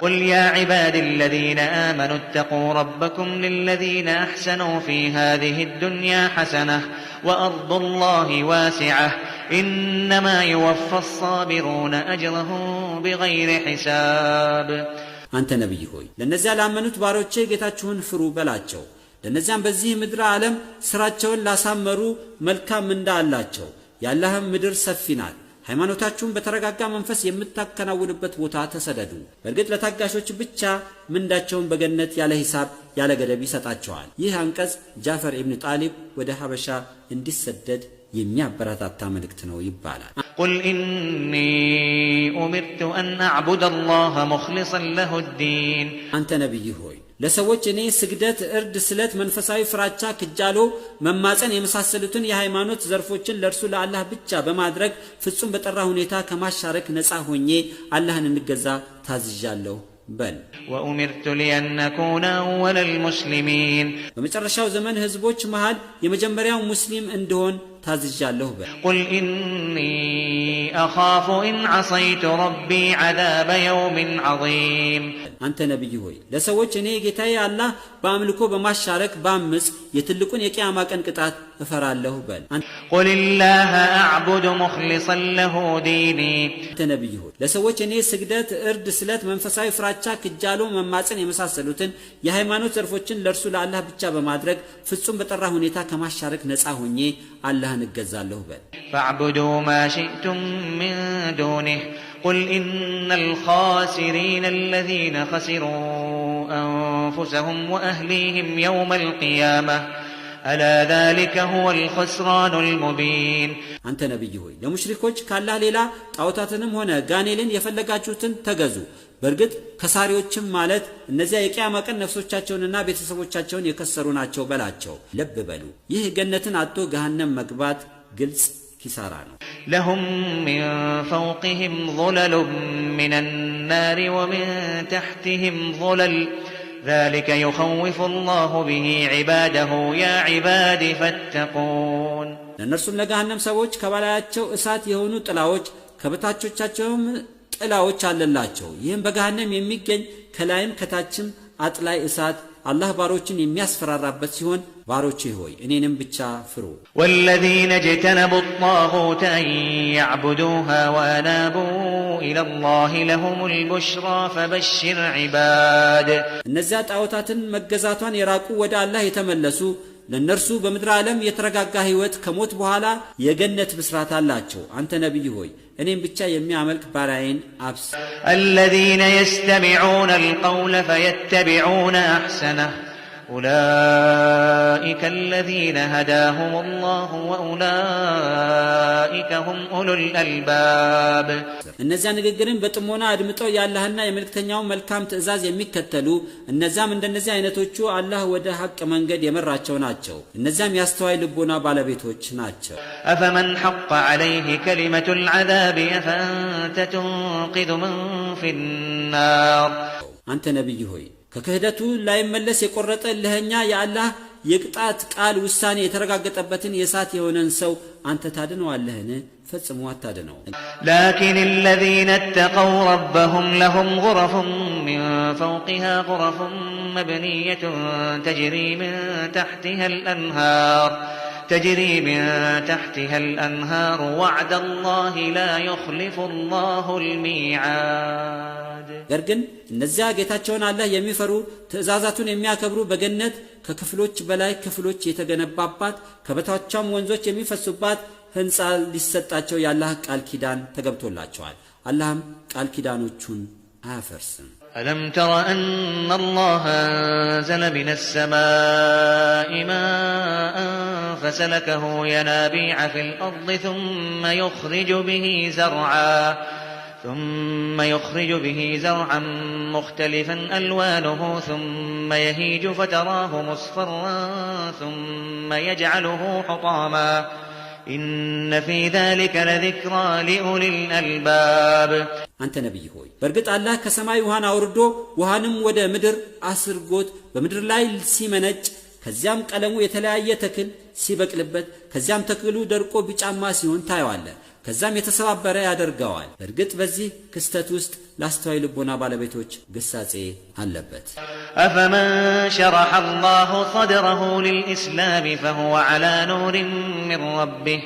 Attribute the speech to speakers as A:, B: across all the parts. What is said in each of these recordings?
A: قل يا عبادي الذين آمنوا اتقوا ربكم للذين أحسنوا في هذه الدنيا حسنة وأرض الله واسعة إنما يوفى الصابرون أجرهم بغير حساب
B: أنت نبي هوي لنزال آمنوا تباروتشي ጌታችሁን ፍሩ በላቸው ለነዚያም በዚህ ምድር ዓለም ስራቸውን ላሳመሩ መልካም እንዳላቸው ያላህም ምድር ሰፊ ናት ሃይማኖታችሁን በተረጋጋ መንፈስ የምታከናውኑበት ቦታ ተሰደዱ በእርግጥ ለታጋሾች ብቻ ምንዳቸውን በገነት ያለ ሂሳብ ያለ ገደብ ይሰጣቸዋል ይህ አንቀጽ ጃፈር ኢብኑ ጣሊብ ወደ ሐበሻ እንዲሰደድ የሚያበረታታ መልእክት ነው ይባላል
A: قل إني أمرت أن أعبد الله مخلصا له الدين
B: አንተ ነብይ ሆይ ለሰዎች እኔ ስግደት እርድ ስለት መንፈሳዊ ፍራቻ ክጃሎ መማፀን የመሳሰሉትን የሃይማኖት ዘርፎችን ለርሱ ለአላህ ብቻ በማድረግ ፍጹም በጠራ ሁኔታ ከማሻረክ ነፃ ሆኜ አላህን እንገዛ ታዝዣለሁ በል
A: وأمرت لأن أكون أول المسلمين
B: በመጨረሻው ዘመን ህዝቦች መሃል የመጀመሪያው ሙስሊም እንደሆን ታዝዣለሁ በል
A: قل إني أخاف إن عصيت ربي عذاب يوم عظيم
B: አንተ ነብይ ሆይ ለሰዎች እኔ ጌታዬ አላህ በአምልኮ በማሻረክ ባምጽ የትልቁን የቂያማ ቀን ቅጣት እፈራለሁ በል
A: قل الله أعبد مخلصا له ديني
B: አንተ ነብይ ሆይ ለሰዎች እኔ ስግደት እርድ ስለት መንፈሳዊ ፍራቻ ክጃሎ መማፀን የመሳሰሉትን የሃይማኖት ዘርፎችን ለርሱ ለአላህ ብቻ በማድረግ ፍጹም በጠራ ሁኔታ ከማሻረክ ነፃ ሆኜ አላህን እገዛለሁ በል
A: فاعبدوا ما شئتم من دونه قل إن الخاسرين الذين خسروا أنفسهم وأهليهم يوم القيامة ألا ذلك هو الخسران المبين
B: አንተ ነብይ ሆይ ለሙሽሪኮች ካላህ ሌላ ጣዖታትንም ሆነ ጋኔልን የፈለጋችሁትን ተገዙ በእርግጥ ከሳሪዎችም ማለት እነዚያ የቂያማ ቀን ነፍሶቻቸውንና ቤተሰቦቻቸውን የከሰሩ ናቸው በላቸው ልብ በሉ ይህ ገነትን አጥቶ ገሃነም መግባት ግልጽ ኪሳራ ነው
A: لهم من فوقهم ظلل من النار ومن تحتهم ظلل ذلك يخوف الله به عباده يا عباد فاتقون
B: ለነርሱም ለገሃነም ሰዎች ከባላያቸው እሳት የሆኑ ጥላዎች ከበታቾቻቸውም ጥላዎች አለላቸው ይህም በገሃነም የሚገኝ ከላይም ከታችም አጥላይ እሳት አላህ ባሮችን የሚያስፈራራበት ሲሆን ባሮቼ ሆይ እኔንም ብቻ ፍሩ
A: والذين اجتنبوا الطاغوت أن يعبدوها وأنابوا إلى الله لهم البشرى فبشر عباد
B: እነዚያ ጣዖታትን መገዛቷን የራቁ ወደ አላህ የተመለሱ ለነርሱ በምድር ዓለም የተረጋጋ ህይወት ከሞት በኋላ የገነት ብስራት አላቸው አንተ ነብይ ሆይ እኔም ብቻ የሚያመልክ ባሪያዬን አብስ
A: الذين يستمعون القول فيتبعون أحسنه أولئك الذين هداهم الله وأولئك هم أولو الألباب
B: እነዚያ ንግግርን በጥሞና አድምጠው ያላህና የመልእክተኛው መልካም ትእዛዝ የሚከተሉ እነዛም እንደነዚህ አይነቶቹ አላህ ወደ ሐቅ መንገድ የመራቸው ናቸው እነዛም ያስተዋይ ልቦና ባለቤቶች ናቸው
A: أفمن حق عليه كلمة العذاب أفأنت تنقذ من في النار
B: አንተ ነብይ ሆይ ከክህደቱ ላይ መለስ የቆረጠ ለኛ ያላህ የቅጣት ቃል ውሳኔ የተረጋገጠበትን የሳት የሆነን ሰው አንተ ታድነዋለህን ፈጽሞ አታድነው
A: لكن الذين اتقوا ربهم لهم غرف من فوقها غرف مبنية تجري من تحتها الأنهار وعد الله لا يخلف الله الميعاد
B: ገርግን እነዚያ ጌታቸውን አላህ የሚፈሩ ትእዛዛቱን የሚያከብሩ በገነት ከክፍሎች በላይ ክፍሎች የተገነባባት ከበታቿም ወንዞች የሚፈሱባት ህንጻ ሊሰጣቸው ያላህ ቃል ኪዳን ተገብቶላቸዋል አላህም ቃል ኪዳኖቹን አያፈርስም
A: ألم تر أن الله أنزل من السماء ماء فسلكه ينابيع في الأرض ثم يخرج به زرعا مختلفا ألوانه ثم يهيج فتراه مصفرا ثم يجعله حطاما إن في ذلك لذكرى لأولي الألباب
B: አንተ ነብይ ሆይ በርግጥ አላህ ከሰማይ ውሃን አውርዶ ውሃንም ወደ ምድር አስርጎት በምድር ላይ ሲመነጭ ከዚያም ቀለሙ የተለያየ ተክል ሲበቅልበት ከዚያም ተክሉ ደርቆ ቢጫማ ሲሆን ታየዋለህ ከዛም የተሰባበረ ያደርገዋል። በእርግጥ በዚህ ክስተት ውስጥ ላስተዋይ ልቦና ባለቤቶች ግሳጼ አለበት።
A: أفمن شرح الله صدره للإسلام فهو على نور من ربه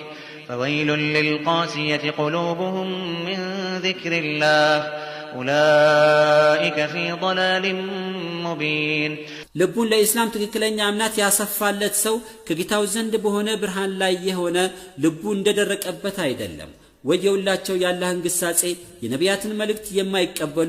A: فويل للقاسية قلوبهم من ذكر الله أولئك في ضلال مبين
B: ልቡን ለኢስላም ትክክለኛ እምነት ያሰፋለት ሰው ከጌታው ዘንድ በሆነ ብርሃን ላይ የሆነ ልቡ እንደደረቀበት አይደለም። ወየውላቸው ያላህን ግሳጼ የነቢያትን መልእክት የማይቀበሉ